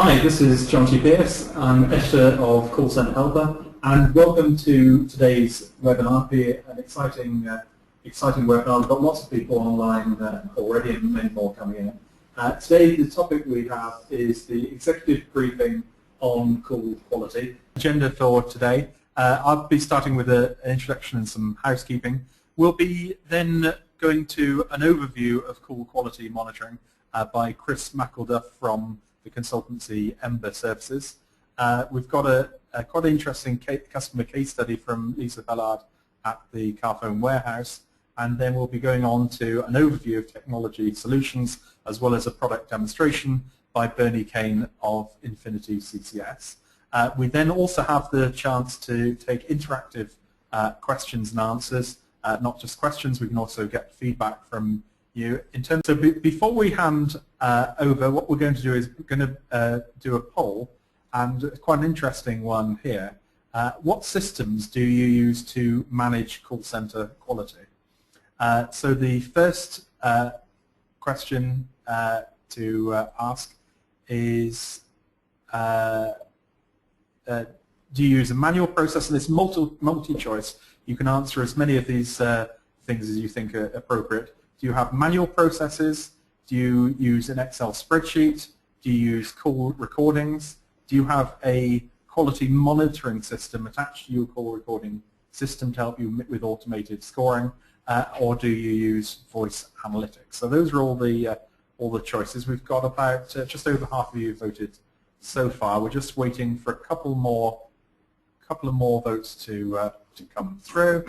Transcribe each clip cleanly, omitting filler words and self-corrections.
Hi, this is John T. Pierce. I'm editor of Call Centre Helper, and welcome to today's webinar. It'll be an exciting webinar. We've got lots of people online already and many more coming in. Today the topic we have is the executive briefing on call quality. Agenda for today, I'll be starting with an introduction and some housekeeping. We'll be then going to an overview of call quality monitoring by Chris McElduff from the consultancy Ember Services. We've got a quite interesting customer case study from Lisa Ballard at the Carphone warehouse, and then we'll be going on to an overview of technology solutions as well as a product demonstration by Bernie Kane of Infinity CCS. We then also have the chance to take interactive questions and answers, not just questions. We can also get feedback from you. In terms of before we hand over, what we're going to do is we're going to do a poll, and quite an interesting one here. What systems do you use to manage call center quality? So the first question to ask is, do you use a manual process? And it's multi-choice. You can answer as many of these things as you think are appropriate. Do you have manual processes? Do you use an Excel spreadsheet? Do you use call recordings? Do you have a quality monitoring system attached to your call recording system to help you with automated scoring? Or do you use voice analytics? So those are all the choices. We've got about just over half of you voted so far. We're just waiting for a couple more votes to come through.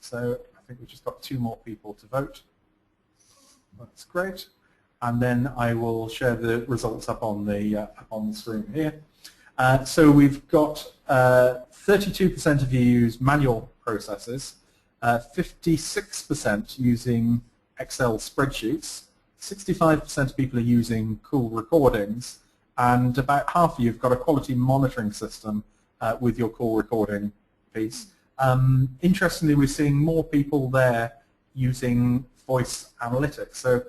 So I think we've just got 2 more people to vote. That's great. And then I will share the results up on the screen here. So we've got 32% of you use manual processes, 56% using Excel spreadsheets, 65% of people are using call recordings, and about half of you have got a quality monitoring system with your call recording piece. Interestingly, we're seeing more people there using voice analytics. So,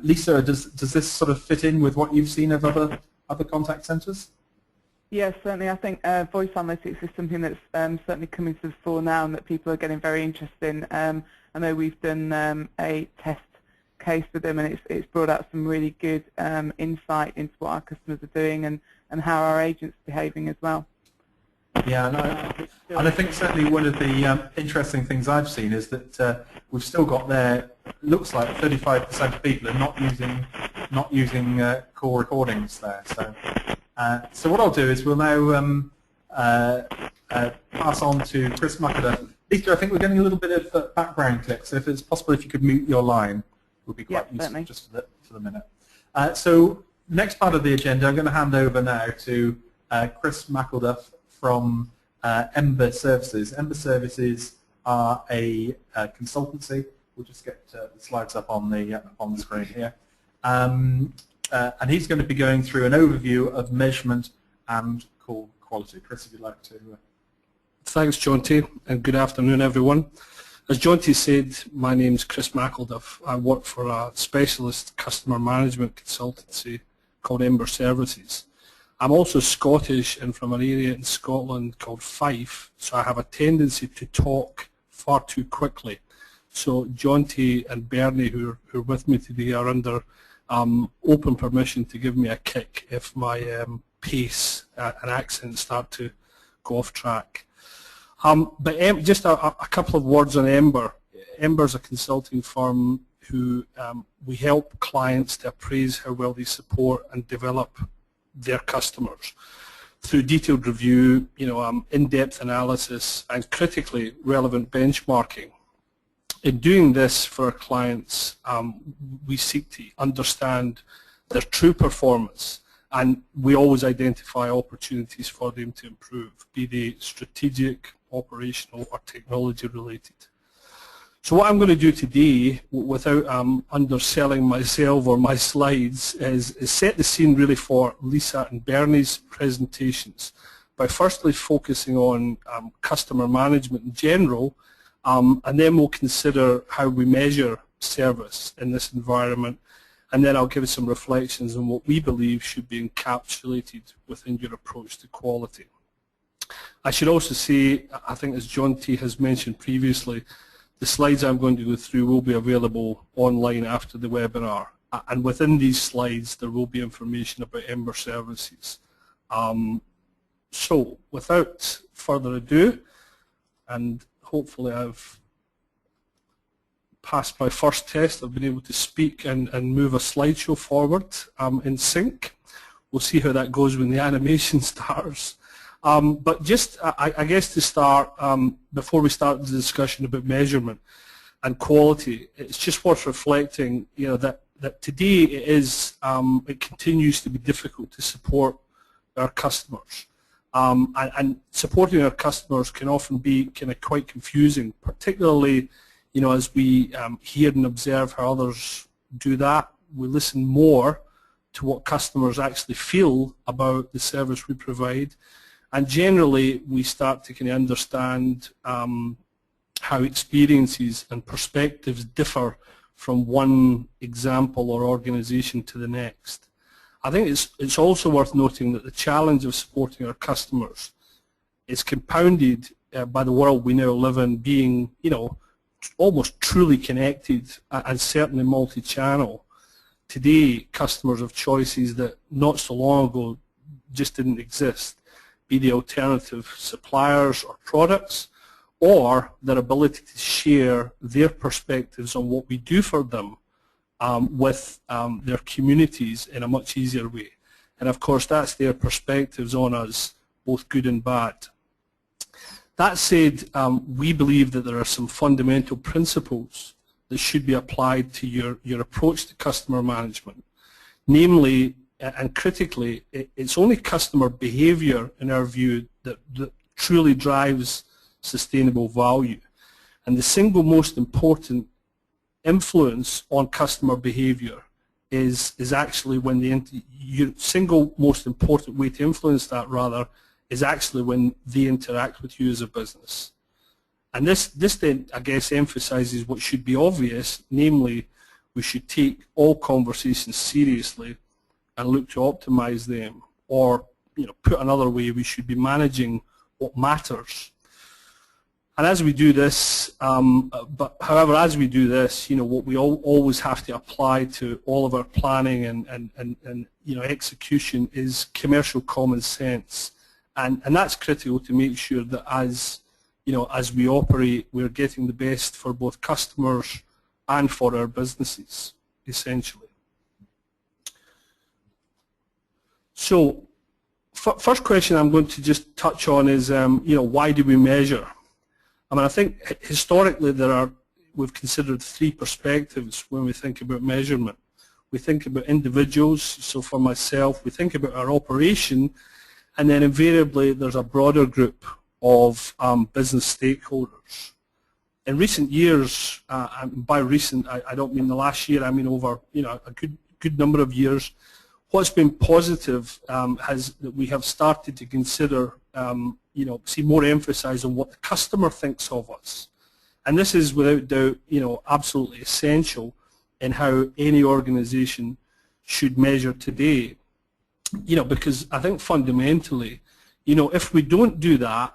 Lisa, does this sort of fit in with what you've seen of other contact centres? Yes, certainly. I think voice analytics is something that's certainly coming to the fore now, and that people are getting very interested in. I know we've done a test case with them, and it's brought out some really good insight into what our customers are doing and how our agents are behaving as well. Yeah, and I think certainly one of the interesting things I've seen is that we've still got there. Looks like 35% of people are not using call recordings there. So what I'll do is we'll now pass on to Chris McElduff. Lisa, I think we're getting a little bit of background click, so if it's possible, if you could mute your line, would be quite useful certainly. Just for the minute. So next part of the agenda, I'm going to hand over now to Chris McElduff from Ember Services. Ember Services are a consultancy. We'll just get the slides up on the screen here. And he's going to be going through an overview of measurement and call quality. Chris, if you'd like to. Thanks, John T, and good afternoon, everyone. As John T said, my name's Chris McElduff. I work for a specialist customer management consultancy called Ember Services. I'm also Scottish and from an area in Scotland called Fife, so I have a tendency to talk far too quickly. So John T and Bernie, who are with me today, are under open permission to give me a kick if my pace and accent start to go off track. But just a couple of words on Ember. Ember's a consulting firm who we help clients to appraise how well they support and develop their customers through detailed review, in-depth analysis, and critically relevant benchmarking. In doing this for our clients, we seek to understand their true performance, and we always identify opportunities for them to improve, be they strategic, operational, or technology related. So what I'm going to do today, without underselling myself or my slides, is set the scene really for Lisa and Bernie's presentations by firstly focusing on customer management in general, and then we'll consider how we measure service in this environment, and then I'll give some reflections on what we believe should be encapsulated within your approach to quality. I should also say, I think as John T has mentioned previously, the slides I'm going to go through will be available online after the webinar, and within these slides there will be information about Ember services. So without further ado, and hopefully I've passed my first test, I've been able to speak and move a slideshow forward in sync. We'll see how that goes when the animation starts. But just, I guess to start, before we start the discussion about measurement and quality, it's just worth reflecting, that today it continues to be difficult to support our customers. And supporting our customers can often be kind of quite confusing, particularly, as we hear and observe how others do that. We listen more to what customers actually feel about the service we provide. And generally, we start to kind of understand how experiences and perspectives differ from one example or organization to the next. I think it's also worth noting that the challenge of supporting our customers is compounded by the world we now live in being, almost truly connected and certainly multi-channel. Today, customers have choices that not so long ago just didn't exist, be they alternative suppliers or products, or their ability to share their perspectives on what we do for them with their communities in a much easier way. And of course that's their perspectives on us, both good and bad. That said, we believe that there are some fundamental principles that should be applied to your approach to customer management. Namely, and critically, it's only customer behavior, in our view, that truly drives sustainable value. And the single most important influence on customer behavior is actually when your single most important way to influence that, rather, is actually when they interact with you as a business. And this then, I guess, emphasizes what should be obvious, namely, we should take all conversations seriously and look to optimize them, or put another way, we should be managing what matters. And as we do this, however, as we do this, what we always have to apply to all of our planning and execution is commercial common sense, and that's critical to make sure that as we operate, we're getting the best for both customers and for our businesses, essentially. So, first question I'm going to just touch on is, why do we measure? I think historically we've considered three perspectives when we think about measurement. We think about individuals, so for myself, we think about our operation, and then invariably there's a broader group of business stakeholders. In recent years, and by recent I don't mean the last year, I mean over a good number of years, what's been positive has that we have started to consider, see more emphasis on what the customer thinks of us, and this is without doubt, absolutely essential in how any organisation should measure today. Because I think fundamentally, if we don't do that,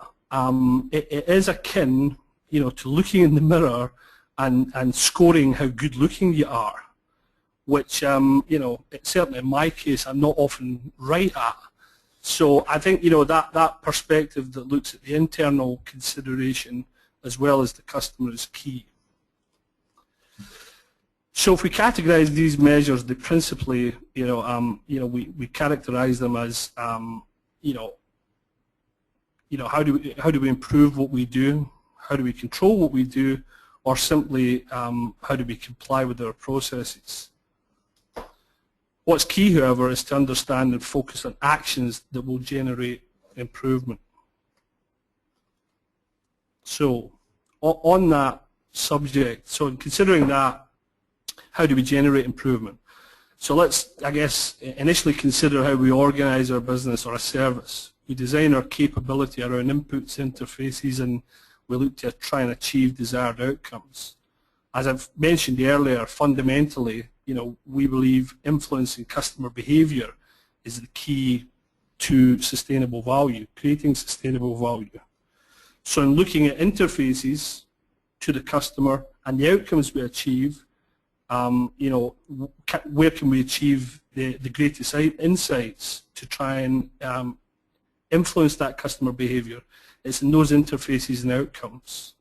it is akin, to looking in the mirror and scoring how good looking you are, which, certainly in my case, I'm not often right at. So I think, that perspective that looks at the internal consideration as well as the customer is key. So if we categorize these measures, they principally, we characterize them as, how do we improve what we do? How do we control what we do? Or simply, how do we comply with our processes? What's key, however, is to understand and focus on actions that will generate improvement. So, on that subject, so in considering that, how do we generate improvement? So let's, I guess, initially consider how we organize our business or a service. We design our capability around inputs, interfaces, and we look to try and achieve desired outcomes. As I've mentioned earlier, fundamentally, we believe influencing customer behavior is the key to sustainable value, creating sustainable value. So in looking at interfaces to the customer and the outcomes we achieve, where can we achieve the greatest insights to try and influence that customer behavior? It's in those interfaces and outcomes.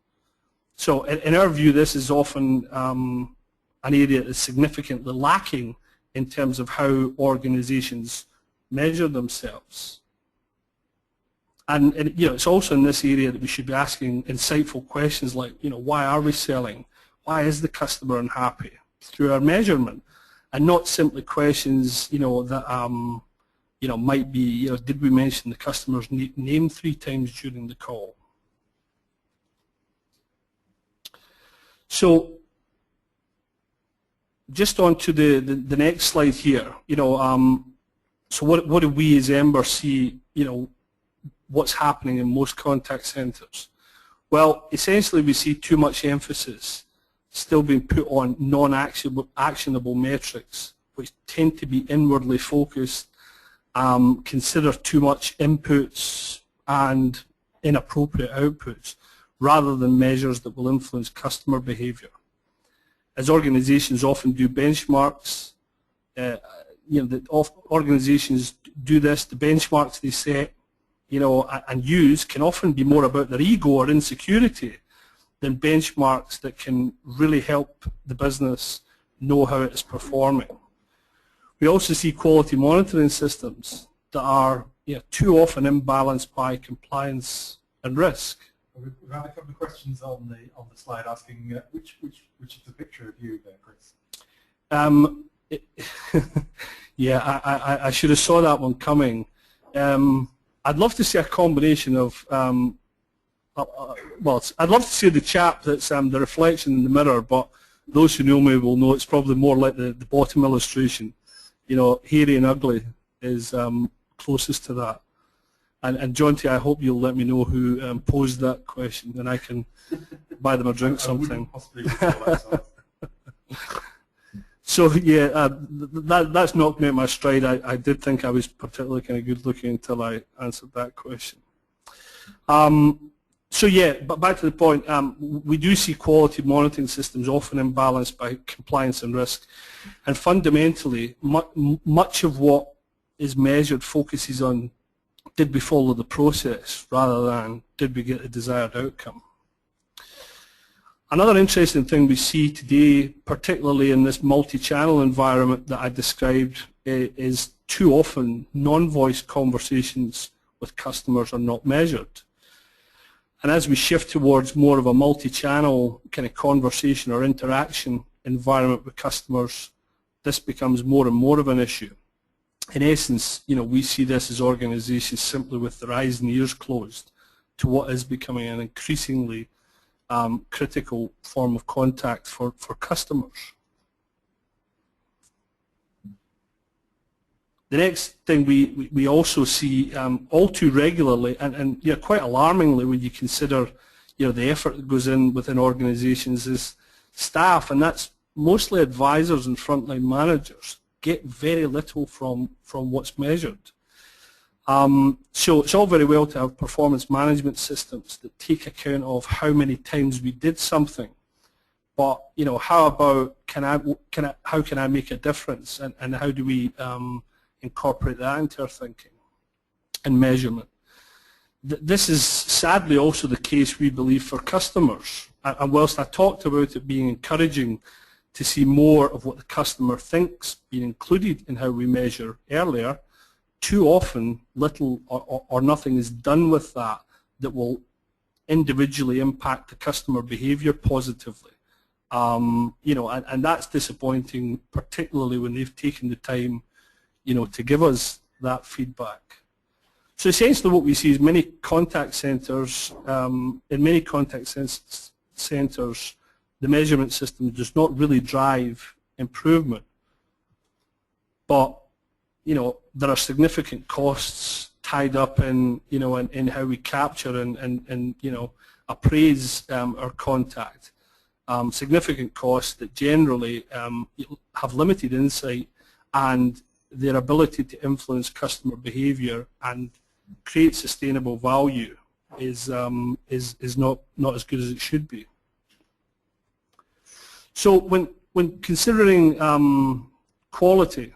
So in our view, this is often an area that is significantly lacking in terms of how organizations measure themselves. And it's also in this area that we should be asking insightful questions like, why are we selling? Why is the customer unhappy? Through our measurement, and not simply questions, that might be, did we mention the customer's name 3 times during the call? So, just on to the next slide here. So what do we as Ember see? What's happening in most contact centres? Well, essentially, we see too much emphasis still being put on non-actionable metrics, which tend to be inwardly focused, consider too much inputs and inappropriate outputs, rather than measures that will influence customer behavior. As organizations often do benchmarks, organizations do this, the benchmarks they set, and use can often be more about their ego or insecurity than benchmarks that can really help the business know how it's performing. We also see quality monitoring systems that are too often imbalanced by compliance and risk. We've had a couple of questions on the slide asking which is the picture of you there, Chris? I should have saw that one coming. I'd love to see a combination of I'd love to see the chap that's the reflection in the mirror, but those who know me will know it's probably more like the bottom illustration. Hairy and ugly is closest to that. And John T, I hope you'll let me know who posed that question, and I can buy them a drink sometime. So yeah, that's knocked me at my stride. I did think I was particularly kind of good looking until I answered that question. So yeah, but back to the point, we do see quality monitoring systems often imbalanced by compliance and risk, and fundamentally much of what is measured focuses on did we follow the process rather than did we get the desired outcome. Another interesting thing we see today, particularly in this multi-channel environment that I described, is too often non-voice conversations with customers are not measured. And as we shift towards more of a multi-channel kind of conversation or interaction environment with customers, this becomes more and more of an issue. In essence, we see this as organizations simply with their eyes and ears closed to what is becoming an increasingly critical form of contact for customers. The next thing we also see all too regularly, and quite alarmingly when you consider the effort that goes in within organizations, is staff, and that's mostly advisors and frontline managers, get very little from what's measured. So it's all very well to have performance management systems that take account of how many times we did something, but how about how can I make a difference, and how do we incorporate that into our thinking and measurement? This is sadly also the case, we believe, for customers. And whilst I talked about it being encouraging to see more of what the customer thinks being included in how we measure earlier, too often little or nothing is done with that will individually impact the customer behavior positively. And that's disappointing, particularly when they've taken the time to give us that feedback. So essentially what we see is many contact centres, in many contact centres, the measurement system does not really drive improvement. But, there are significant costs tied up in, in how we capture and appraise our contact. significant costs that generally have limited insight, and their ability to influence customer behaviour and create sustainable value is not as good as it should be. So when considering quality,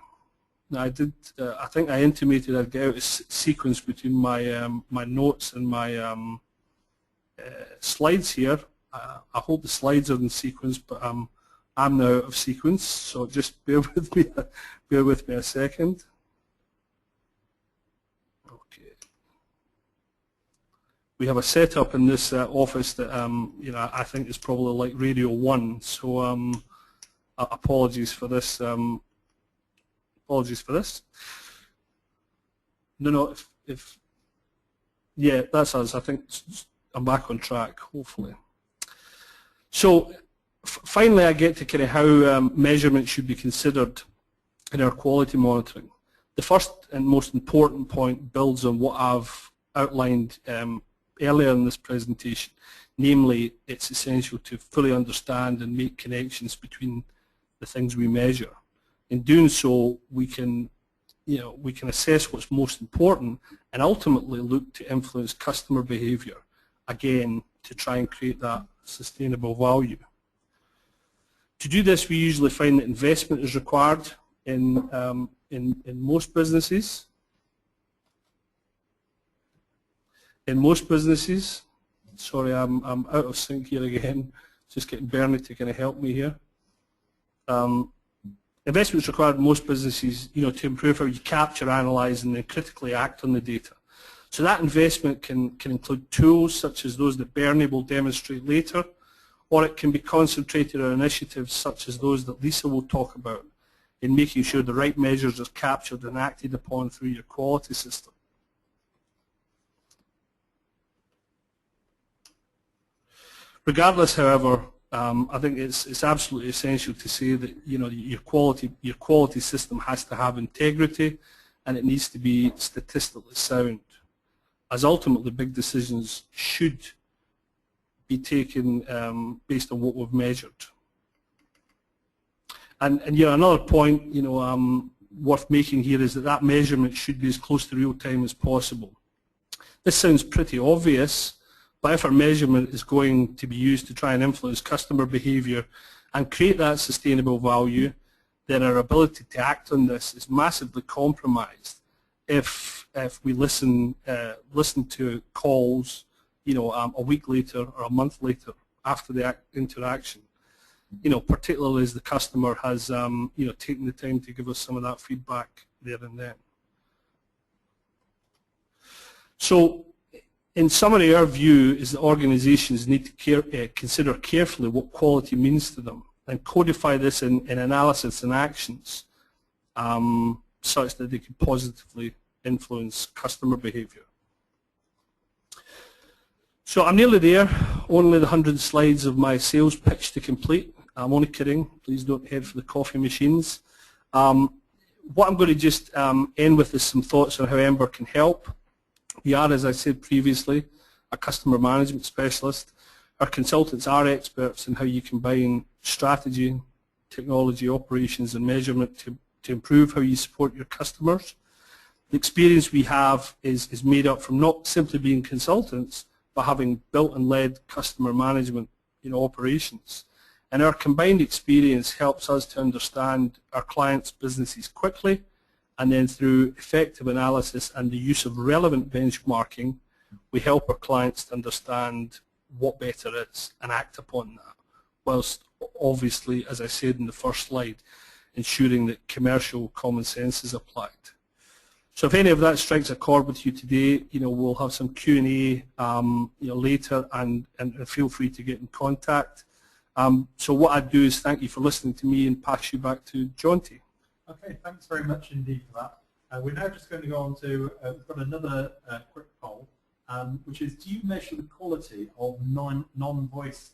I think I intimated I'd get out a sequence between my my notes and my slides here. I hope the slides are in sequence, but I'm now out of sequence, so just bear with me. Bear with me a second. Okay. We have a setup in this office that you know, I think is probably like Radio 1. So apologies for this. Apologies for this. No, if yeah, that's us. I think I'm back on track, hopefully. So finally, I get to kind of how measurement should be considered in our quality monitoring. The first and most important point builds on what I've outlined earlier in this presentation, namely it's essential to fully understand and make connections between the things we measure. In doing so, we can assess what's most important and ultimately look to influence customer behaviour, again, to try and create that sustainable value. To do this, we usually find that investment is required in most businesses. In most businesses, sorry, I'm out of sync here again. Just getting Bernie to kind of help me here. Investment is required in most businesses, you know, to improve how you capture, analyse, and then critically act on the data. So that investment can include tools such as those that Bernie will demonstrate later, or it can be concentrated on initiatives such as those that Lisa will talk about in making sure the right measures are captured and acted upon through your quality system. Regardless, however, I think it's absolutely essential to say that, you know, your quality system has to have integrity, and it needs to be statistically sound, as ultimately big decisions should be taken based on what we've measured. And you know, another point, you know, worth making here is that measurement should be as close to real time as possible. This sounds pretty obvious, but if our measurement is going to be used to try and influence customer behaviour and create that sustainable value, then our ability to act on this is massively compromised if we listen to calls, you know, a week later or a month later after the interaction, you know, particularly as the customer has you know, taken the time to give us some of that feedback there and then. So in summary, our view is that organizations need to consider carefully what quality means to them and codify this in analysis and actions such that they can positively influence customer behavior. So I'm nearly there, only the 100 slides of my sales pitch to complete. I'm only kidding, please don't head for the coffee machines. What I'm going to just end with is some thoughts on how Ember can help. We are, as I said previously, a customer management specialist. Our consultants are experts in how you combine strategy, technology, operations and measurement to improve how you support your customers. The experience we have is made up from not simply being consultants, but having built and led customer management, you know, operations. And our combined experience helps us to understand our clients' businesses quickly, and then through effective analysis and the use of relevant benchmarking, we help our clients to understand what better is and act upon that, whilst obviously, as I said in the first slide, ensuring that commercial common sense is applied. So if any of that strikes a chord with you today, you know, we'll have some Q&A you know, later, and feel free to get in contact. So what I'd do is thank you for listening to me and pass you back to Jonty. Okay, thanks very much indeed for that. We're now just going to go on to, we've got another quick poll, which is, do you measure the quality of non-voice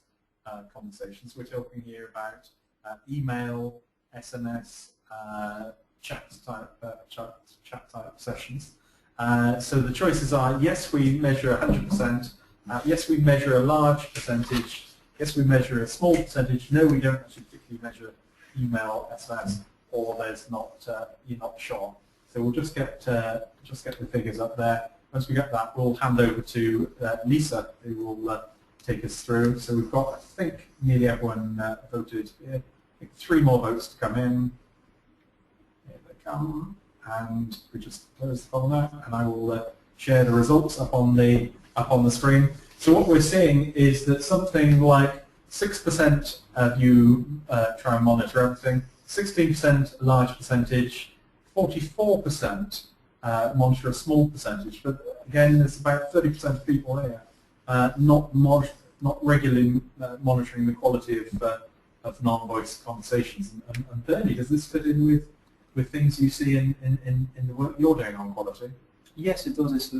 conversations? We're talking here about email, SMS, chat type sessions. So the choices are, yes, we measure 100%, yes, we measure a large percentage, Yes, we measure a small percentage. No, we don't actually particularly measure email, SMS, or there's not you're not sure. So we'll just get the figures up there. Once we get that, we'll hand over to Lisa, who will take us through. So we've got, I think, nearly everyone voted. I think 3 more votes to come in. Here they come, and we just close the poll now, and I will share the results up on the screen. So what we're seeing is that something like 6% of you try and monitor everything, 16% a large percentage, 44% monitor a small percentage. But again, there's about 30% of people here not regularly monitoring the quality of non-voice conversations. And Bernie, does this fit in with things you see in the work you're doing on quality? Yes, it does.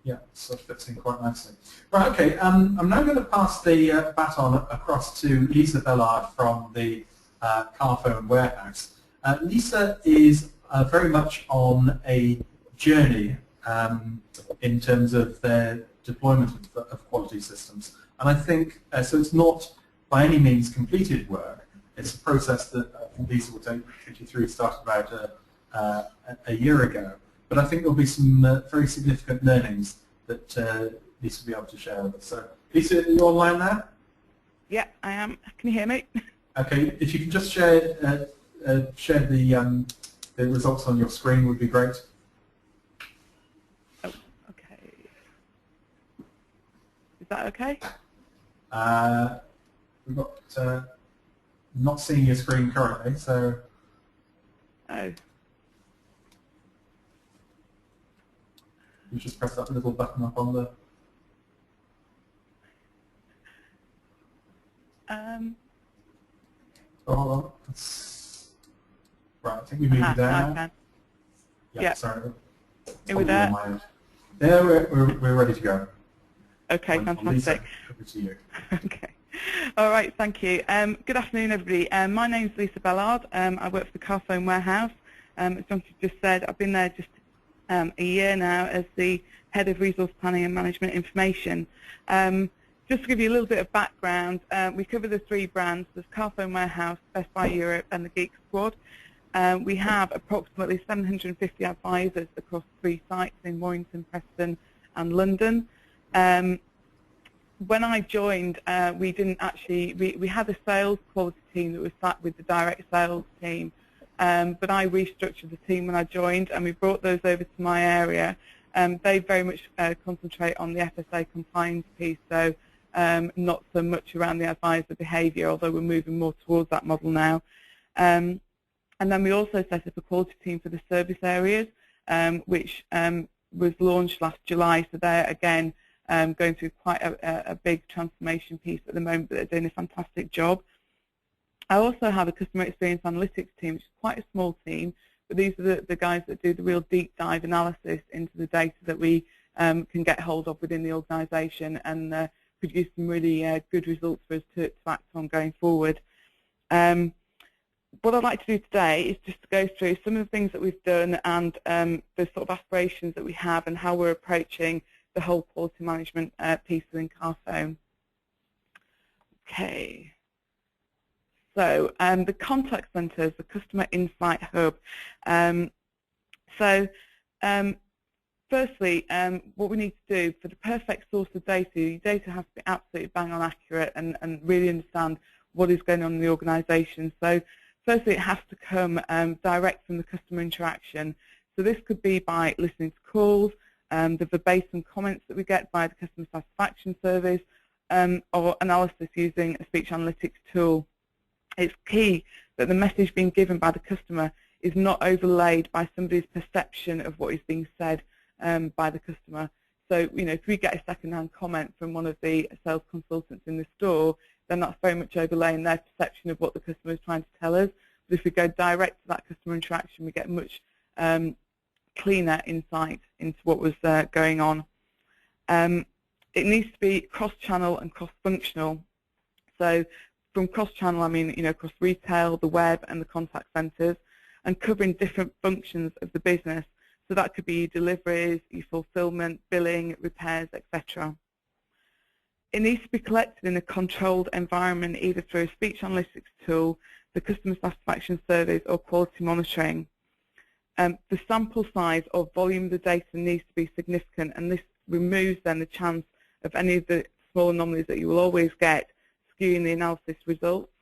Yeah, so it fits in quite nicely. Right, okay, I'm now going to pass the baton across to Lisa Bellard from the Carphone warehouse. Lisa is very much on a journey in terms of their deployment of quality systems. And I think, so it's not by any means completed work. It's a process that Lisa will take you through. It started about a year ago. But I think there'll be some very significant learnings that Lisa will be able to share with us. So, Lisa, are you online now? Yeah, I am. Can you hear me? Okay, if you can just share the results on your screen would be great. Oh, okay. Is that okay? We've got not seeing your screen currently, so. Oh. You just press that little button up on the. Oh, hold on. Right, I think we moved it there. Yeah, sorry. Are we there? Yeah, we're ready to go. Okay, fantastic. Lisa, over to you. Okay. All right, thank you. Good afternoon, everybody. My name's Lisa Bellard. I work for the Carphone warehouse. As Jonty just said, I've been there just a year now as the Head of Resource Planning and Management Information. Just to give you a little bit of background, we cover the 3 brands, there's Carphone Warehouse, Best Buy Europe and the Geek Squad. We have approximately 750 advisors across 3 sites in Warrington, Preston and London. When I joined, we didn't actually, we had a sales quality team that was sat with the direct sales team. But I restructured the team when I joined, and we brought those over to my area. They very much concentrate on the FSA compliance piece, so not so much around the advisor behaviour, although we're moving more towards that model now. And then we also set up a quality team for the service areas, which was launched last July. So they're, again, going through quite a big transformation piece at the moment, but they're doing a fantastic job. I also have a customer experience analytics team, which is quite a small team, but these are the guys that do the real deep dive analysis into the data that we can get hold of within the organisation and produce some really good results for us to act on going forward. What I'd like to do today is just to go through some of the things that we've done and the sort of aspirations that we have and how we're approaching the whole quality management piece within Carphone. Okay. So the contact centres, the Customer Insight Hub. Firstly, what we need to do for the perfect source of data, your data has to be absolutely bang on accurate and really understand what is going on in the organisation. So firstly, it has to come direct from the customer interaction. So this could be by listening to calls, the verbatim comments that we get by the customer satisfaction surveys, or analysis using a speech analytics tool. It's key that the message being given by the customer is not overlaid by somebody's perception of what is being said by the customer. So, you know, if we get a second-hand comment from one of the sales consultants in the store, then that's very much overlaying their perception of what the customer is trying to tell us. But if we go direct to that customer interaction, we get much cleaner insight into what was going on. It needs to be cross-channel and cross-functional. So from cross-channel, I mean, you know, across retail, the web, and the contact centres, and covering different functions of the business. So that could be deliveries, your fulfilment, billing, repairs, etc. It needs to be collected in a controlled environment, either through a speech analytics tool, the customer satisfaction surveys, or quality monitoring. The sample size or volume of the data needs to be significant, and this removes then the chance of any of the small anomalies that you will always get skewing the analysis results.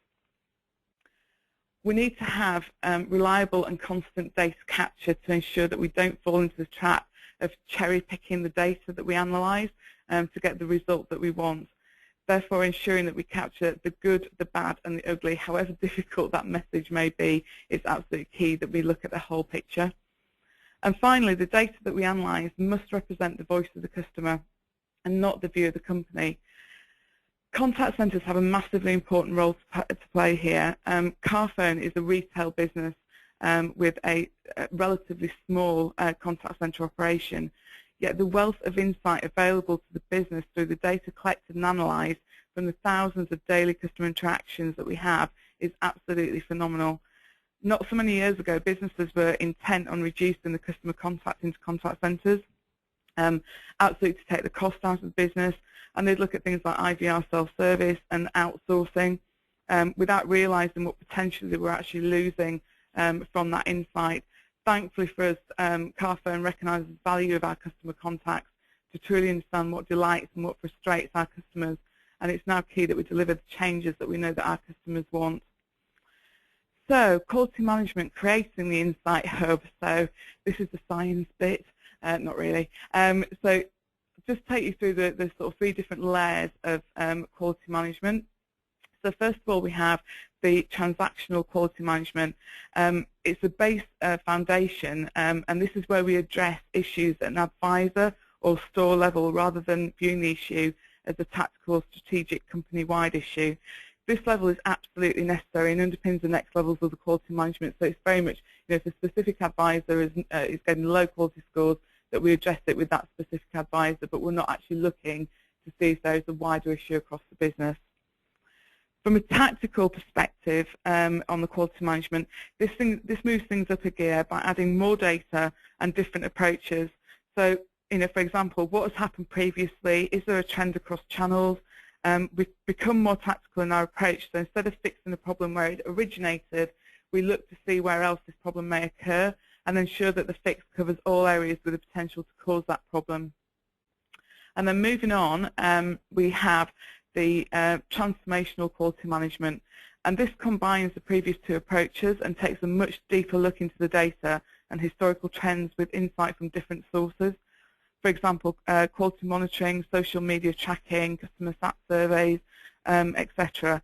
We need to have reliable and constant data capture to ensure that we don't fall into the trap of cherry-picking the data that we analyse to get the result that we want. Therefore, ensuring that we capture the good, the bad, and the ugly, however difficult that message may be, is absolutely key that we look at the whole picture. And finally, the data that we analyse must represent the voice of the customer and not the view of the company. Contact centres have a massively important role to play here. Carphone is a retail business with a relatively small contact centre operation, yet the wealth of insight available to the business through the data collected and analysed from the thousands of daily customer interactions that we have is absolutely phenomenal. Not so many years ago, businesses were intent on reducing the customer contact into contact centres, absolutely to take the cost out of the business, and they'd look at things like IVR self-service and outsourcing without realising what potentially they were actually losing from that insight. Thankfully for us, Carphone recognises the value of our customer contacts to truly understand what delights and what frustrates our customers, and it's now key that we deliver the changes that we know that our customers want. So, quality management, creating the insight hub. So this is the science bit, not really. So just take you through the sort of 3 different layers of quality management. So first of all, we have the transactional quality management. It's a base foundation, and this is where we address issues at an advisor or store level rather than viewing the issue as a tactical or strategic company-wide issue. This level is absolutely necessary and underpins the next levels of the quality management. So it's very much, if a specific advisor is getting low quality scores, that we address it with that specific advisor, but we're not actually looking to see if there is a wider issue across the business. From a tactical perspective on the quality management, this moves things up a gear by adding more data and different approaches. So, for example, what has happened previously? Is there a trend across channels? We've become more tactical in our approach. So instead of fixing the problem where it originated, we look to see where else this problem may occur and ensure that the fix covers all areas with the potential to cause that problem. And then moving on, we have the transformational quality management, and this combines the previous 2 approaches and takes a much deeper look into the data and historical trends with insight from different sources. For example, quality monitoring, social media tracking, customer sat surveys, etc.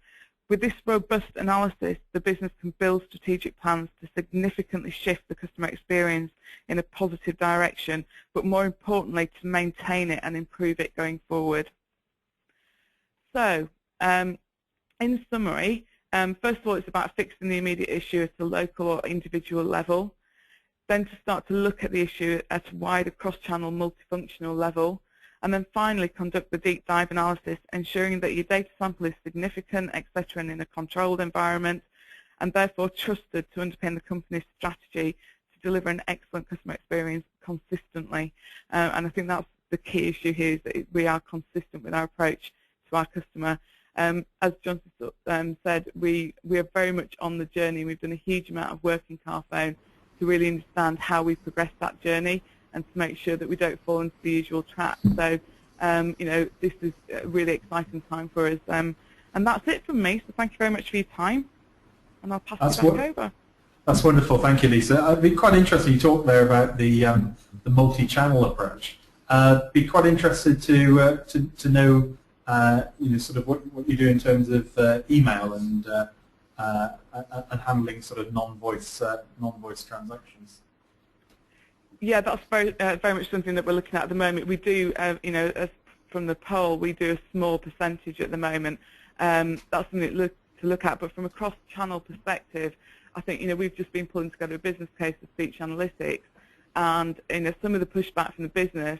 With this robust analysis, the business can build strategic plans to significantly shift the customer experience in a positive direction, but more importantly, to maintain it and improve it going forward. So, in summary, first of all, it's about fixing the immediate issue at a local or individual level, then to start to look at the issue at a wider cross-channel multifunctional level, and then finally conduct the deep dive analysis, ensuring that your data sample is significant, etc., and in a controlled environment, and therefore trusted to underpin the company's strategy to deliver an excellent customer experience consistently. And I think that's the key issue here, is that we are consistent with our approach to our customer. As Jonty said, we are very much on the journey. We've done a huge amount of work in Carphone to really understand how we progress that journey and to make sure that we don't fall into the usual trap. So, this is a really exciting time for us. And that's it from me. So thank you very much for your time, and I'll pass it back over. That's wonderful. Thank you, Lisa. It'd be quite interesting. You talked there about the multi-channel approach. Be quite interested to know sort of what you do in terms of email and handling sort of non-voice transactions. Yeah, that's very much something that we're looking at the moment. We do, as from the poll, we do a small percentage at the moment. That's something to look at. But from a cross-channel perspective, I think we've just been pulling together a business case for speech analytics, and some of the pushback from the business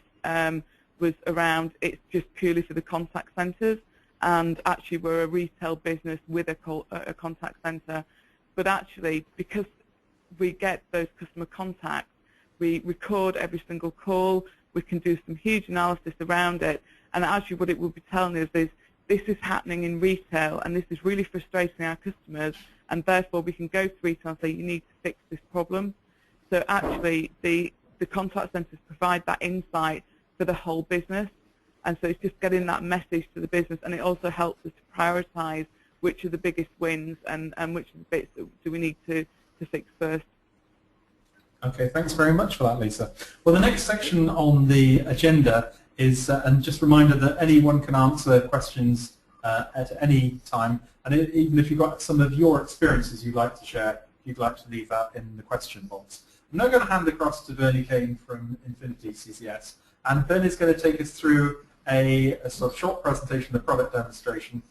was around it's just purely for the contact centres, and actually we're a retail business with a contact centre. But actually, because we get those customer contacts, we record every single call, we can do some huge analysis around it, and actually what it will be telling us is this is happening in retail and this is really frustrating our customers, and therefore we can go to retail and say you need to fix this problem. So actually the contact centres provide that insight for the whole business, and so it's just getting that message to the business, and it also helps us to prioritise which are the biggest wins and which are the bits that do we need to fix first. Okay, thanks very much for that, Lisa. Well, the next section on the agenda is, and just a reminder that anyone can answer questions at any time, and even if you've got some of your experiences you'd like to share, you'd like to leave that in the question box. I'm now going to hand across to Bernie Kane from Infinity CCS, and Bernie's going to take us through a sort of short presentation, a product demonstration,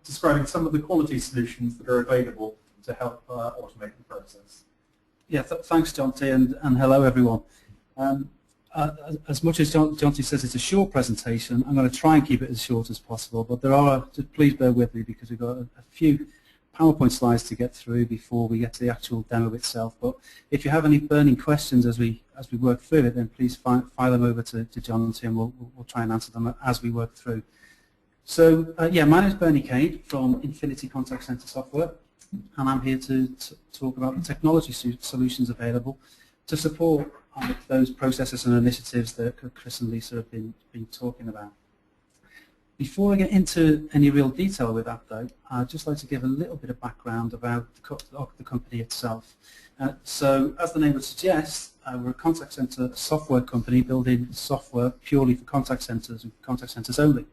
describing some of the quality solutions that are available to help automate the process. Yeah, thanks, John T, and hello everyone. As much as John T says it's a short presentation, I'm going to try and keep it as short as possible, but there are, just please bear with me because we've got a few PowerPoint slides to get through before we get to the actual demo itself. But if you have any burning questions as we work through it, then please fire them over to John T and we'll try and answer them as we work through. So yeah, my name is Bernie Kane from Infinity Contact Center Software, and I'm here to talk about the technology solutions available to support those processes and initiatives that Chris and Lisa have been talking about. Before I get into any real detail with that, though, I'd just like to give a little bit of background about the company itself. So, as the name would suggest, we're a contact center software company building software purely for contact centers and contact centers only.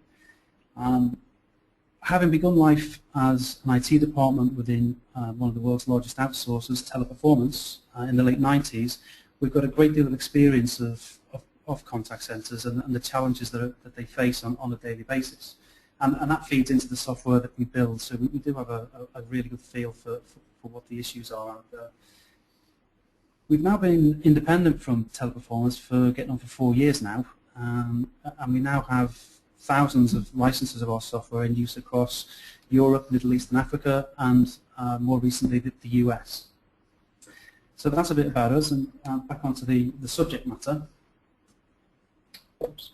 Having begun life as an IT department within one of the world's largest outsourcers, Teleperformance, in the late 90s, we've got a great deal of experience of contact centers and the challenges that they face on a daily basis. And that feeds into the software that we build, so we do have a really good feel for what the issues are out there. We've now been independent from Teleperformance for getting on for 4 years now, and we now have thousands of licenses of our software in use across Europe, Middle East and Africa, and more recently the US. So that's a bit about us, and back onto the subject matter. Oops.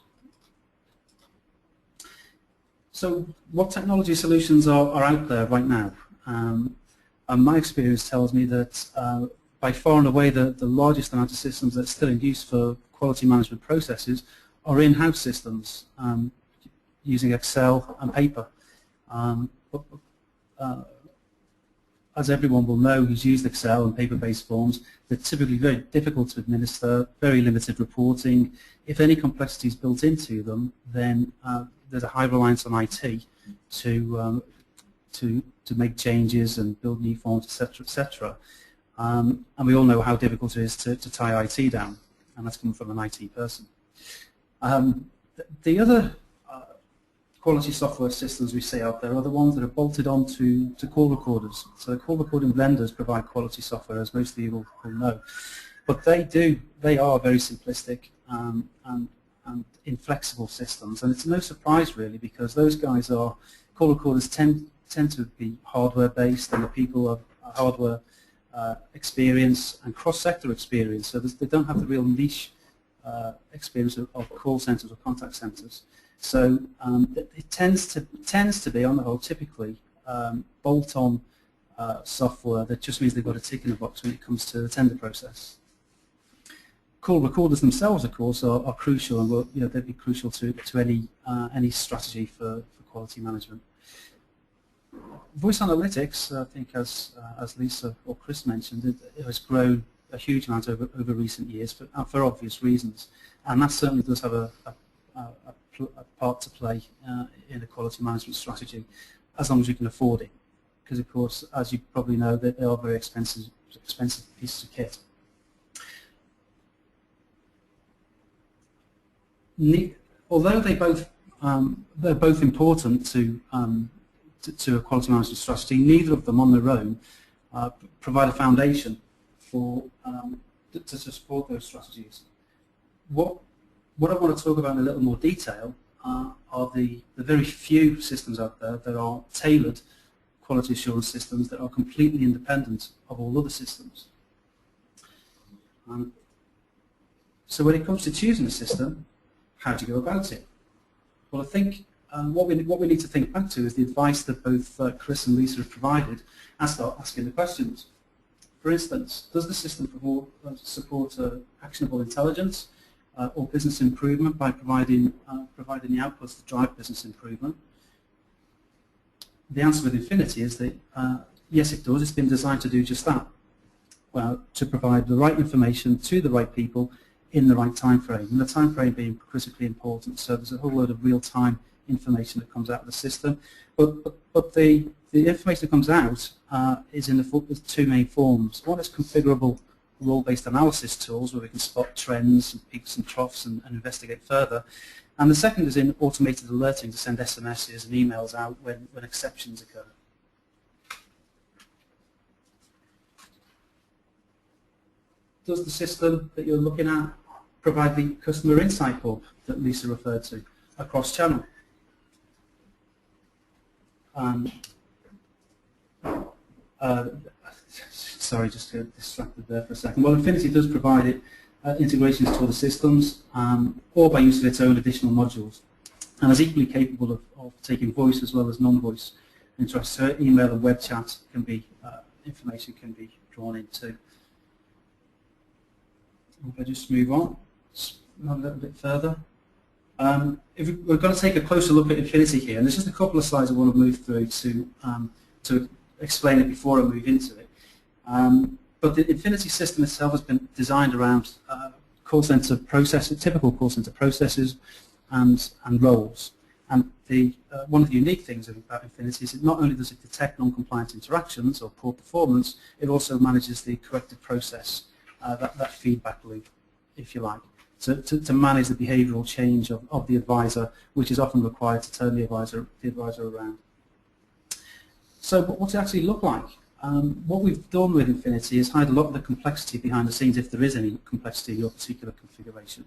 So what technology solutions are out there right now? And my experience tells me that by far and away the largest amount of systems that are still in use for quality management processes are in-house systems using Excel and paper. As everyone will know who's used Excel and paper-based forms, they're typically very difficult to administer, very limited reporting. If any complexity is built into them, then there's a high reliance on IT to make changes and build new forms, etc., etc. And we all know how difficult it is to tie IT down, and that's coming from an IT person. The other quality software systems we see out there are the ones that are bolted onto call recorders. So call recording vendors provide quality software, as most of you will know. But they are very simplistic and inflexible systems, and it's no surprise really, because those guys call recorders tend to be hardware based, and the people have hardware experience and cross-sector experience, so they don't have the real niche experience of call centers or contact centers. So it tends to be, on the whole, typically bolt-on software that just means they've got a tick in the box when it comes to the tender process. Call recorders themselves, of course, are crucial, and will, they'd be crucial to any strategy for quality management. Voice analytics, I think, as Lisa or Chris mentioned, it has grown a huge amount over recent years for obvious reasons, and that certainly does have a part to play in a quality management strategy, as long as you can afford it, because of course, as you probably know, they are very expensive pieces of kit. Although they're both important to a quality management strategy, neither of them on their own provide a foundation to support those strategies. What I want to talk about in a little more detail are the very few systems out there that are tailored quality assurance systems that are completely independent of all other systems. So when it comes to choosing a system, how do you go about it? Well, I think what we need to think back to is the advice that both Chris and Lisa have provided and start asking the questions. For instance, does the system support actionable intelligence or business improvement by providing the outputs to drive business improvement? The answer with Infinity is that yes, it does. It's been designed to do just that, to provide the right information to the right people in the right time frame, and the time frame being critically important. So there's a whole load of real-time information that comes out of the system, but the information that comes out is in the two main forms. One is configurable role-based analysis tools where we can spot trends and peaks and troughs and investigate further, and the second is in automated alerting to send SMSs and emails out when exceptions occur. Does the system that you're looking at provide the customer insight hub that Lisa referred to across channel? Sorry, just got distracted there for a second. Well, Infinity does provide it integrations to other systems or by use of its own additional modules, and is equally capable of taking voice as well as non-voice interest. So email and web chat can be, information can be drawn into. If I just move on a little bit further. We're going to take a closer look at Infinity here, and there's just a couple of slides I want to move through to explain it before I move into it. But the Infinity system itself has been designed around call center processes, typical call center processes and roles. And one of the unique things about Infinity is that not only does it detect non-compliant interactions or poor performance, it also manages the corrective process, that feedback loop, if you like, to manage the behavioural change of the advisor, which is often required to turn the advisor around. So what's it actually look like? What we've done with Infinity is hide a lot of the complexity behind the scenes, if there is any complexity in your particular configuration.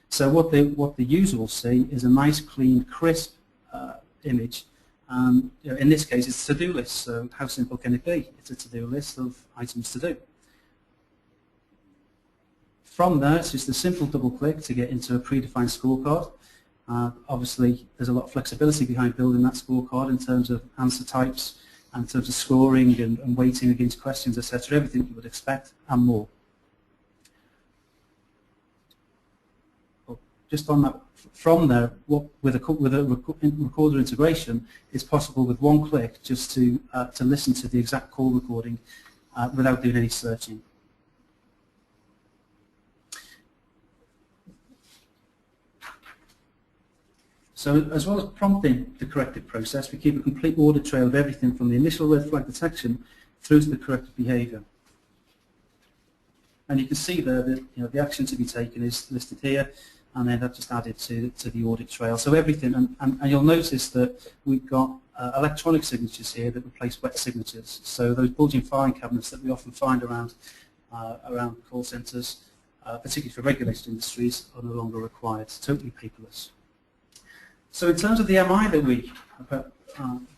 So what the user will see is a nice, clean, crisp image. In this case, it's a to-do list. So how simple can it be? It's a to-do list of items to do. From there, it's just a simple double-click to get into a predefined scorecard. Obviously, there's a lot of flexibility behind building that scorecard in terms of answer types, and in terms of scoring and weighting against questions, etc., everything you would expect and more. Just on that, from there, with a recorder integration, it's possible with one click just to listen to the exact call recording without doing any searching. So as well as prompting the corrective process, we keep a complete audit trail of everything from the initial red flag detection through to the corrective behaviour. And you can see there that the action to be taken is listed here, and then I've just added to the audit trail. So everything, and you'll notice that we've got electronic signatures here that replace wet signatures. So those bulging filing cabinets that we often find around call centres, particularly for regulated industries, are no longer required. It's totally paperless. So in terms of the MI that we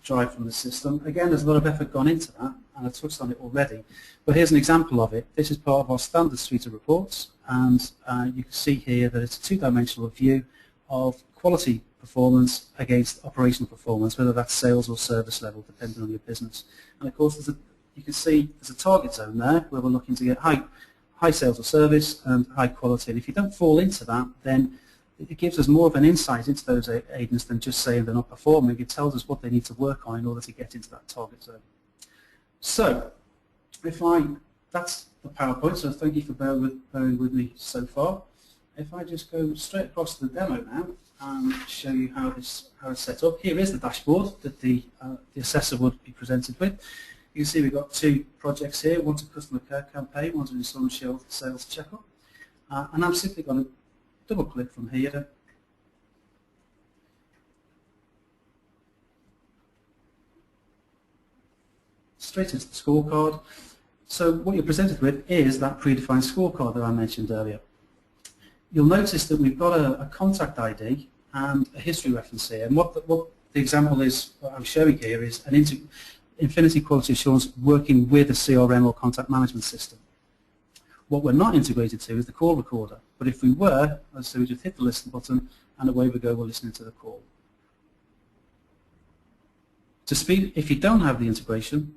drive from the system, again, there's a lot of effort gone into that, and I touched on it already. But here's an example of it. This is part of our standard suite of reports, and you can see here that it's a two-dimensional view of quality performance against operational performance, whether that's sales or service level, depending on your business. And of course, you can see there's a target zone there where we're looking to get high sales or service and high quality. And if you don't fall into that, then it gives us more of an insight into those agents than just saying they're not performing. It tells us what they need to work on in order to get into that target zone. So, that's the PowerPoint, so thank you for bearing with me so far. If I just go straight across to the demo now and show you how it's set up. Here is the dashboard that the assessor would be presented with. You can see we've got two projects here. One's a customer care campaign, one's an installment sales checkup. And I'm simply going to double click from here straight into the scorecard. So what you're presented with is that predefined scorecard that I mentioned earlier. You'll notice that we've got a contact ID and a history reference here, and what the example is, what I'm showing here is an Infinity Quality Assurance working with a CRM or contact management system. What we're not integrated to is the call recorder, but if we were, so we just hit the listen button and away we go, we're listening to the call. To speed, if you don't have the integration,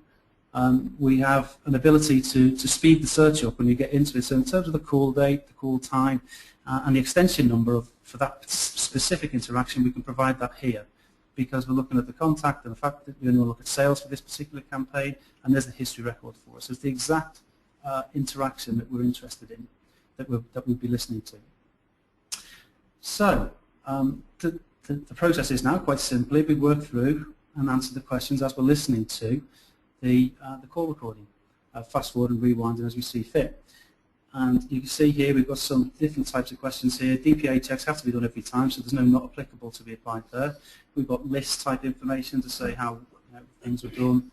we have an ability to speed the search up when you get into it. So in terms of the call date, the call time, and the extension number for that specific interaction, we can provide that here, because we're looking at the contact and the fact that we're going to look at sales for this particular campaign, and there's the history record for us. So it's the exact interaction that we're interested in, that we'll be listening to. So the process is now quite simply we work through and answer the questions as we're listening to the call recording, fast forward and rewinding as we see fit. And you can see here we've got some different types of questions here. DPA checks have to be done every time, so there's no not applicable to be applied there. We've got list type information to say how things were done,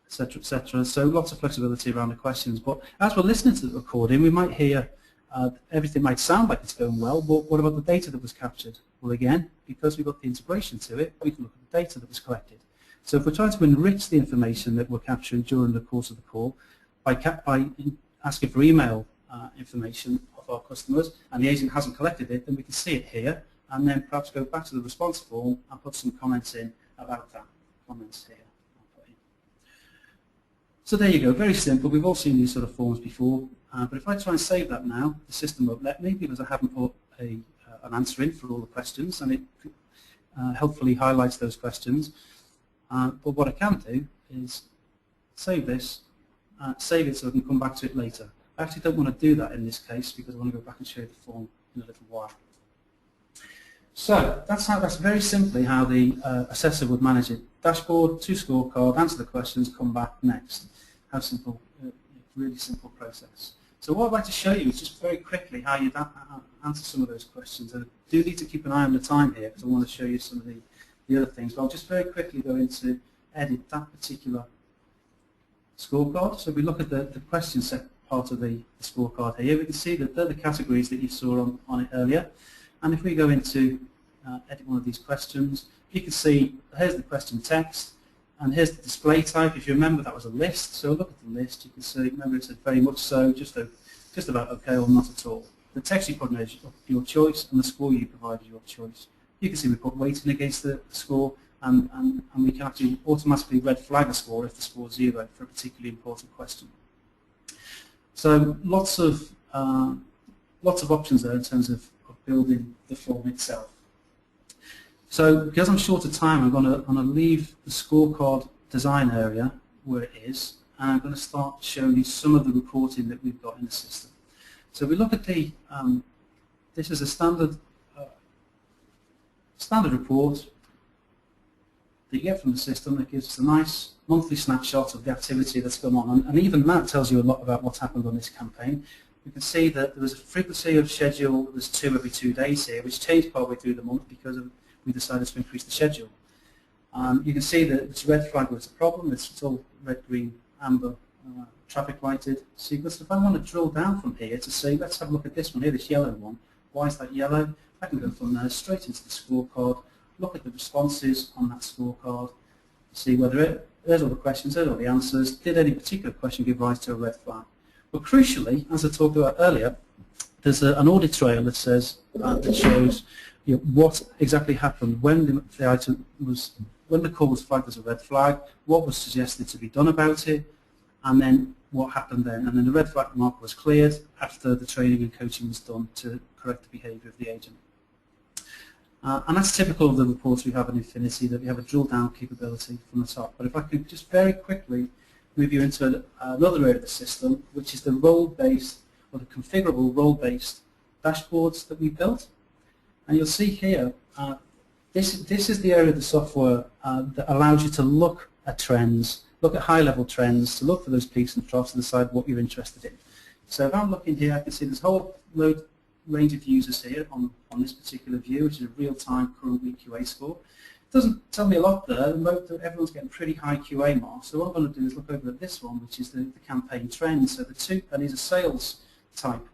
etc., etc. So lots of flexibility around the questions. But as we're listening to the recording, we might hear everything might sound like it's going well, but what about the data that was captured? Well, again, because we've got the integration to it, we can look at the data that was collected. So if we're trying to enrich the information that we're capturing during the course of the call by asking for email information of our customers, and the agent hasn't collected it, then we can see it here, and then perhaps go back to the response form and put some comments in about that. Comments here. So there you go, very simple. We've all seen these sort of forms before, but if I try and save that now, the system won't let me because I haven't put an answer in for all the questions, and it helpfully highlights those questions. But what I can do is save this, save it so I can come back to it later. I actually don't want to do that in this case because I want to go back and show you the form in a little while. So that's very simply how the assessor would manage it. Dashboard, to scorecard, answer the questions, come back next. How simple, really simple process. So what I'd like to show you is just very quickly how you answer some of those questions. I do need to keep an eye on the time here because I want to show you some of the other things, but I'll just very quickly go into edit that particular scorecard. So we look at the question set part of the scorecard here. We can see that they're the categories that you saw on it earlier. And if we go into edit one of these questions, you can see here's the question text, and here's the display type. If you remember, that was a list. So look at the list. You can see, remember it said very much so, just about okay or not at all. The text you put in is your choice, and the score you provide is your choice. You can see we put weighting against the score, and we can actually automatically red flag a score if the score is 0 for a particularly important question. So lots of options there in terms of building the form itself. So because I'm short of time, I'm going to leave the scorecard design area where it is, and I'm going to start showing you some of the reporting that we've got in the system. So we look at the, this is a standard report that you get from the system that gives us a nice monthly snapshot of the activity that's going on, and even that tells you a lot about what's happened on this campaign. You can see that there was a frequency of schedule that was 2 every 2 days here, which changed partway through the month because we decided to increase the schedule. You can see that this red flag was a problem. It's all red, green, amber, traffic lighted sequence. If I want to drill down from here to say, let's have a look at this one here, this yellow one. Why is that yellow? I can go from there straight into the scorecard, look at the responses on that scorecard, see whether there's all the questions, there's all the answers. Did any particular question give rise to a red flag? But crucially, as I talked about earlier, there's an audit trail that says that shows what exactly happened when the item was, when the call was flagged as a red flag, what was suggested to be done about it, and then what happened then. And then the red flag marker was cleared after the training and coaching was done to correct the behaviour of the agent. And that's typical of the reports we have in Infinity, that we have a drill down capability from the top. But if I could just very quickly move you into another area of the system, which is the role-based or the configurable role-based dashboards that we built. And you'll see here, this is the area of the software that allows you to look at trends, look at high-level trends, to look for those peaks and troughs and decide what you're interested in. So if I'm looking here, I can see there's a whole range of users here on this particular view, which is a real-time current week QA score. It doesn't tell me a lot there. Everyone's getting pretty high QA marks. So what I'm going to do is look over at this one, which is the campaign trends. So and these are sales type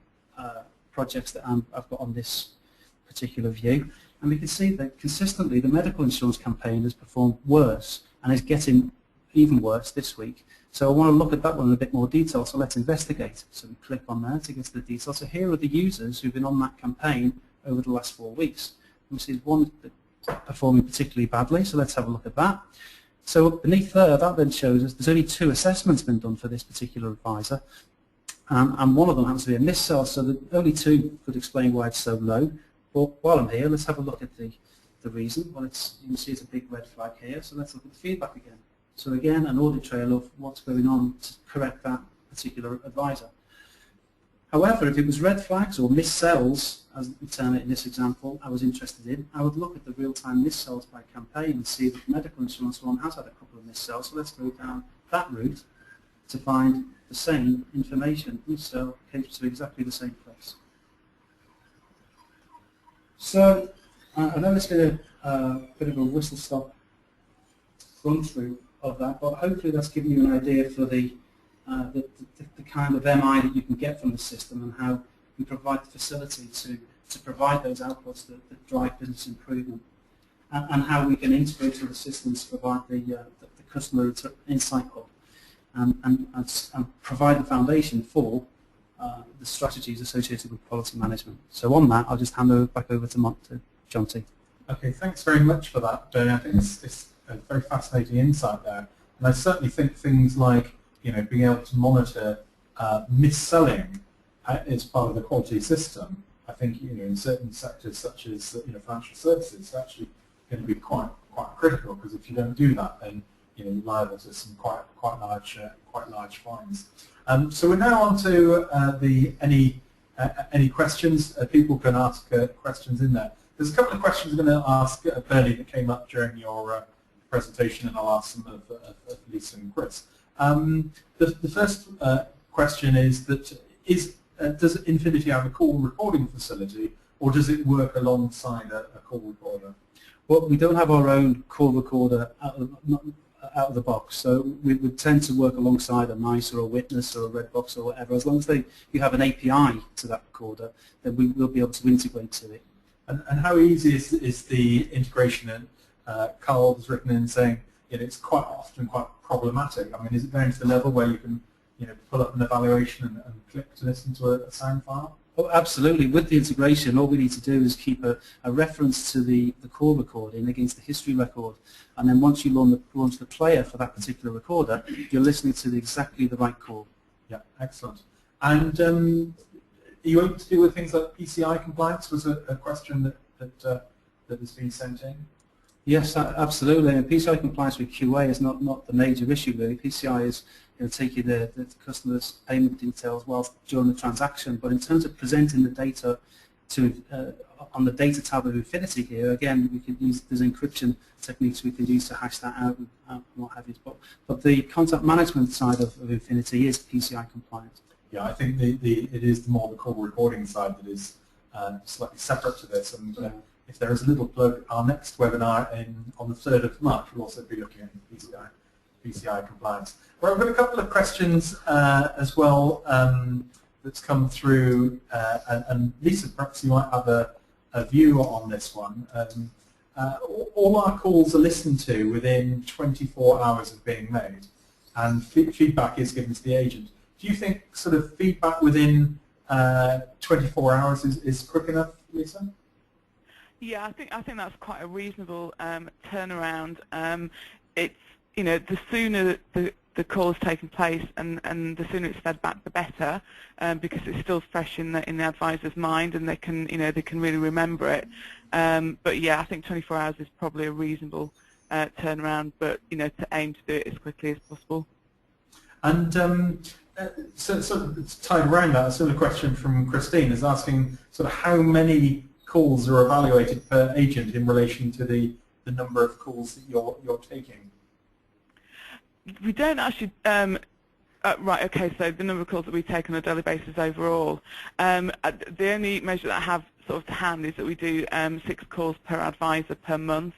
projects that I've got on this particular view. And we can see that consistently the medical insurance campaign has performed worse and is getting even worse this week. So I want to look at that one in a bit more detail, so let's investigate. So we click on there to get to the details. So here are the users who've been on that campaign over the last 4 weeks. We see one performing particularly badly, so let's have a look at that. So beneath there, that then shows us there's only 2 assessments been done for this particular advisor, and one of them happens to be a missed cell, so the only 2 could explain why it's so low. But while I'm here, let's have a look at the reason. Well, you can see it's a big red flag here, so let's look at the feedback again. So again, an audit trail of what's going on to correct that particular advisor. However, if it was red flags or missed cells, as we term it in this example, I was interested in, I would look at the real-time missed cells by campaign and see that the medical insurance one has had a couple of missed cells. So let's go down that route to find the same information. Missed cell came to exactly the same place. So I know it's been a bit of a whistle-stop run-through of that, but hopefully that's given you an idea for the kind of MI that you can get from the system and how we provide the facility to provide those outputs that drive business improvement, and how we can integrate to the systems to provide the customer insight hub and provide the foundation for the strategies associated with quality management. So on that, I'll just hand it back over to John T. Okay, thanks very much for that, Bernie. I think it's a very fascinating insight there. And I certainly think things like, being able to monitor mis-selling as part of the quality system, I think, in certain sectors such as, financial services, it's actually going to be quite critical, because if you don't do that, then, you're liable to some quite large fines. So we're now on to any questions. People can ask questions in there. There's a couple of questions I'm going to ask Bernie that came up during your presentation, and I'll ask some of Lisa and Chris. The first question is that does Infinity have a call recording facility, or does it work alongside a call recorder? Well, we don't have our own call recorder out of the box, so we would tend to work alongside a NICE or a Witness or a Redbox or whatever. As long as you have an API to that recorder, then we will be able to integrate to it. And how easy is the integration? And Carl has written in saying it's quite often quite problematic. I mean, is it going to the level where you can pull up an evaluation and click to listen to a sound file? Oh, absolutely. With the integration, all we need to do is keep a reference to the call recording against the history record, and then once you launch the player for that particular recorder, you're listening to exactly the right call. Yeah, excellent. And are you able to deal with things like PCI compliance? Was a question that has been sent in? Yes, absolutely. And PCI compliance with QA is not the major issue really. PCI is taking the customer's payment details whilst during the transaction, but in terms of presenting the data to on the data tab of Infinity here, again, we can use there's encryption techniques we can use to hash that out and what have you. But the contact management side of Infinity is PCI compliant. Yeah, I think it is more the call recording side that is slightly separate to this. And if there is a little plug, our next webinar on the 3rd of March will also be looking at PCI compliance. Well, I've got a couple of questions as well that's come through, and Lisa, perhaps you might have a view on this one. All our calls are listened to within 24 hours of being made, and feedback is given to the agent. Do you think sort of feedback within 24 hours is quick enough, Lisa? Yeah, I think that's quite a reasonable turnaround. It's the sooner the call has taken place and the sooner it's fed back, the better, because it's still fresh in the advisor's mind, and they can really remember it. But yeah, I think 24 hours is probably a reasonable turnaround, but to aim to do it as quickly as possible. And so it's tied around that. A similar question from Christine is asking sort of how many calls are evaluated per agent in relation to the number of calls that you're taking. We don't actually, right, okay, so the number of calls that we take on a daily basis overall, the only measure that I have sort of to hand is that we do 6 calls per advisor per month.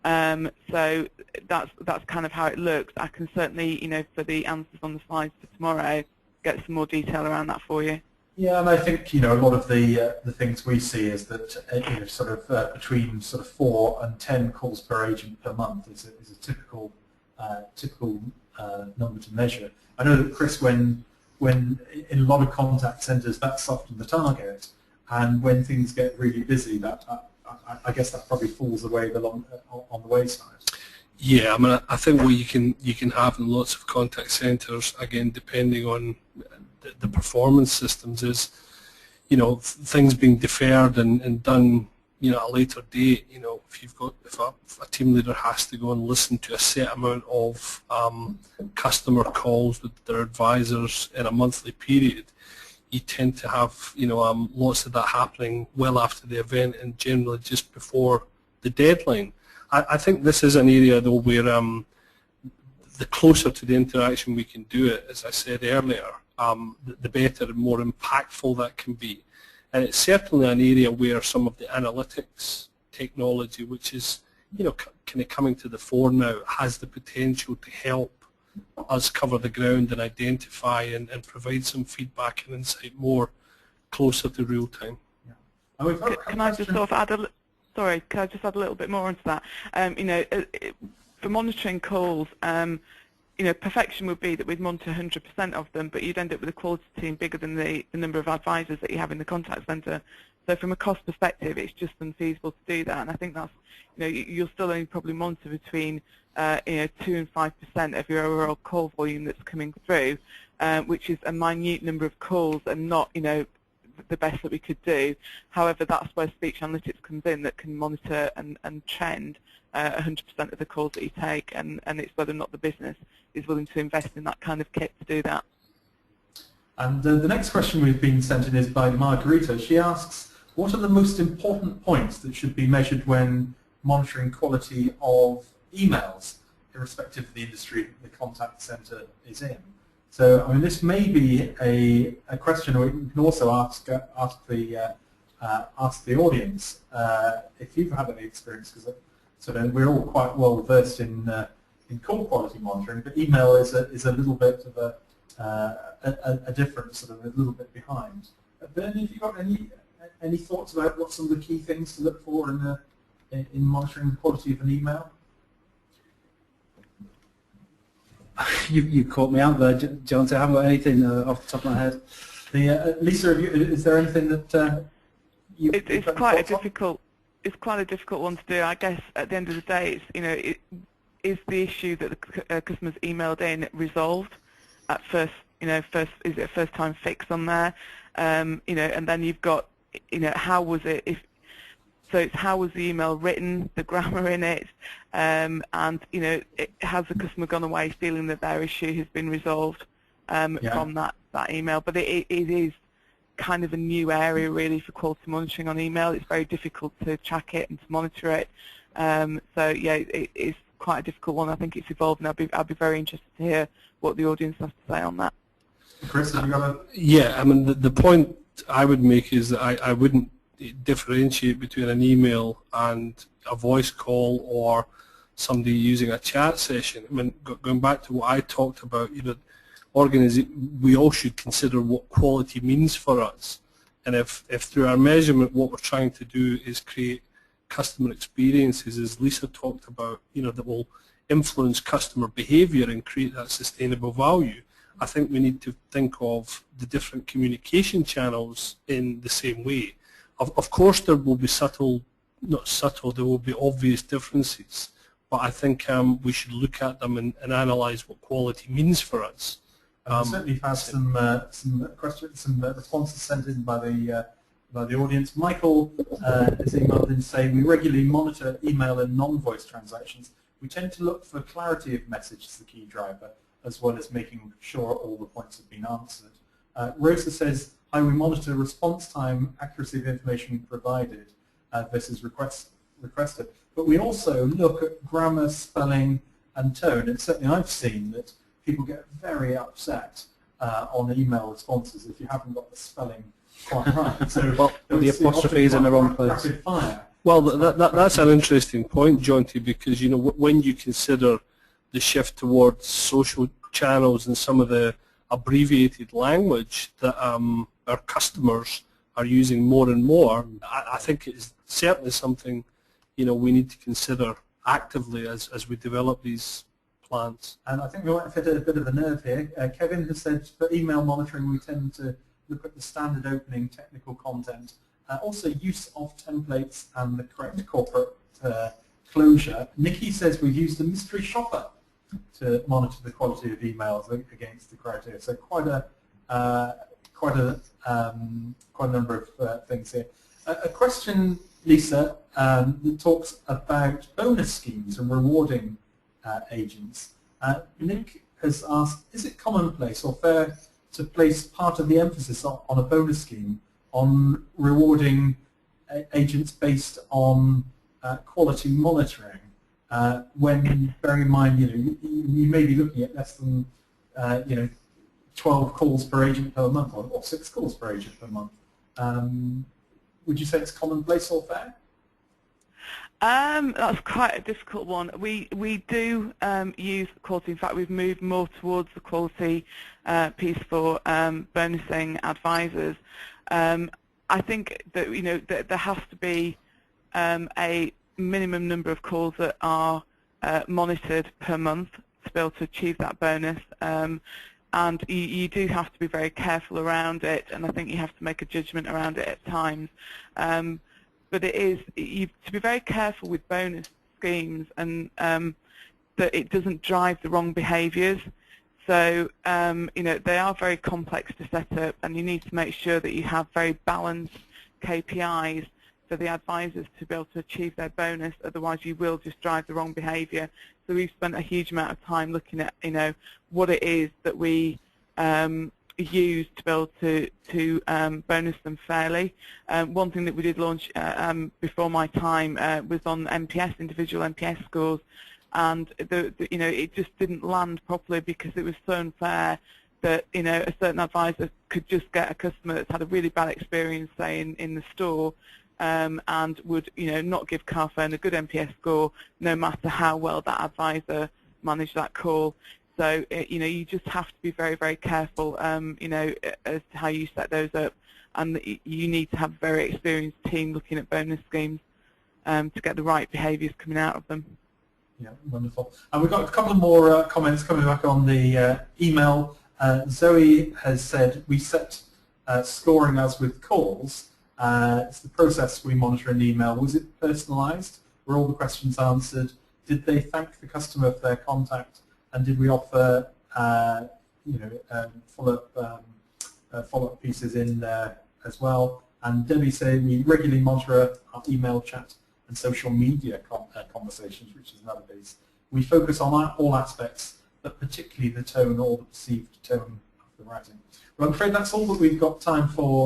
So that's kind of how it looks. I can certainly, for the answers on the slides for tomorrow, get some more detail around that for you. Yeah, and I think a lot of the things we see is that sort of between sort of 4 and 10 calls per agent per month is a typical number to measure. I know that Chris, when in a lot of contact centres, that's often the target, and when things get really busy, that I guess that probably falls away on the wayside. Yeah, I mean, I think what you can have in lots of contact centres, again, depending on the performance systems, is things being deferred and done at a later date. If a team leader has to go and listen to a set amount of customer calls with their advisors in a monthly period, you tend to have lots of that happening well after the event and generally just before the deadline. I think this is an area though where the closer to the interaction we can do it, as I said earlier, the better and more impactful that can be. And it's certainly an area where some of the analytics technology, which is kind of coming to the fore now, has the potential to help us cover the ground and identify and provide some feedback and insight more closer to real time. Yeah. Can I just sort of add sorry, can I just add a little bit more into that? For monitoring calls, perfection would be that we'd monitor 100% of them, but you'd end up with a quality team bigger than the number of advisors that you have in the contact centre. So from a cost perspective, it's just unfeasible to do that. And I think that's, you'll still only probably monitor between 2 and 5% of your overall call volume that's coming through, which is a minute number of calls and not, the best that we could do. However, that's where speech analytics comes in, that can monitor and trend 100% of the calls that you take, and it's whether or not the business is willing to invest in that kind of kit to do that. And the next question we've been sent in is by Margarita. She asks, what are the most important points that should be measured when monitoring quality of emails, irrespective of the industry the contact centre is in? So, I mean, this may be a question we can also ask the audience if you've had any experience, because we're all quite well versed in call quality monitoring, but email is a little bit of a different, sort of a little bit behind. Bernie, have you got any thoughts about what some of the key things to look for in monitoring the quality of an email? You caught me out there, John, so I haven't got anything off the top of my head. Lisa, is there anything that it's quite a difficult one to do. I guess at the end of the day, it's is the issue that the customer's emailed in resolved at first? Is it a first time fix on there? And then you've got how was it? So it's how was the email written, the grammar in it, and has the customer gone away feeling that their issue has been resolved from that email? But it is kind of a new area really for quality monitoring on email. It's very difficult to track it and to monitor it. So yeah, it is quite a difficult one. I think it's evolving. I'd be very interested to hear what the audience has to say on that. Chris, have you got a... Yeah, I mean the point I would make is that I wouldn't differentiate between an email and a voice call or somebody using a chat session. I mean, going back to what I talked about, we all should consider what quality means for us. And if through our measurement what we're trying to do is create customer experiences, as Lisa talked about, that will influence customer behavior and create that sustainable value, I think we need to think of the different communication channels in the same way. Of course there will be there will be obvious differences, but I think we should look at them and analyse what quality means for us. Certainly you've had some questions, some responses sent in by the audience. Michael has emailed in saying, we regularly monitor email and non-voice transactions. We tend to look for clarity of message as the key driver, as well as making sure all the points have been answered. Rosa says, hi, we monitor response time, accuracy of information provided versus requested. But we also look at grammar, spelling, and tone. And certainly I've seen that people get very upset on email responses if you haven't got the spelling quite right. So the apostrophe is in the wrong place. Rapid fire. Well, that's an interesting point, Jonty, because when you consider the shift towards social channels and some of the abbreviated language that our customers are using more and more, I think it is certainly something we need to consider actively as we develop these plans. And I think we might fit a bit of a nerve here. Kevin has said for email monitoring we tend to look at the standard opening technical content, also use of templates and the correct corporate closure. Nikki says we've used a mystery shopper to monitor the quality of emails against the criteria. So quite a number of things here. A question, Lisa, that talks about bonus schemes and rewarding agents. Nick has asked, is it commonplace or fair to place part of the emphasis on a bonus scheme on rewarding agents based on quality monitoring, when, bearing in mind, you may be looking at less than 12 calls per agent per month, or 6 calls per agent per month. Would you say it's commonplace or fair? That's quite a difficult one. We do use quality. In fact, we've moved more towards the quality piece for bonusing advisors. I think that that there has to be a minimum number of calls that are monitored per month to be able to achieve that bonus. And you do have to be very careful around it, and I think you have to make a judgment around it at times. But it is to be very careful with bonus schemes, and that it doesn't drive the wrong behaviours. So they are very complex to set up, and you need to make sure that you have very balanced KPIs for the advisors to be able to achieve their bonus. Otherwise, you will just drive the wrong behaviour. So we've spent a huge amount of time looking at what it is that we use to be able to bonus them fairly. One thing that we did launch before my time was on MPS, individual MPS scores, and it just didn't land properly because it was so unfair that a certain advisor could just get a customer that's had a really bad experience, say in the store, and would not give Carphone a good MPS score, no matter how well that advisor managed that call. So you just have to be very, very careful, as to how you set those up, and you need to have a very experienced team looking at bonus schemes to get the right behaviours coming out of them. Yeah, wonderful. And we've got a couple more comments coming back on the email. Zoe has said, we set scoring as with calls. It's the process we monitor in the email. Was it personalised? Were all the questions answered? Did they thank the customer for their contact? And did we offer follow-up pieces in there as well? And Debbie said we regularly monitor our email chat and social media conversations, which is another piece. We focus on all aspects, but particularly the tone or the perceived tone of the writing. Well, I'm afraid that's all that we've got time for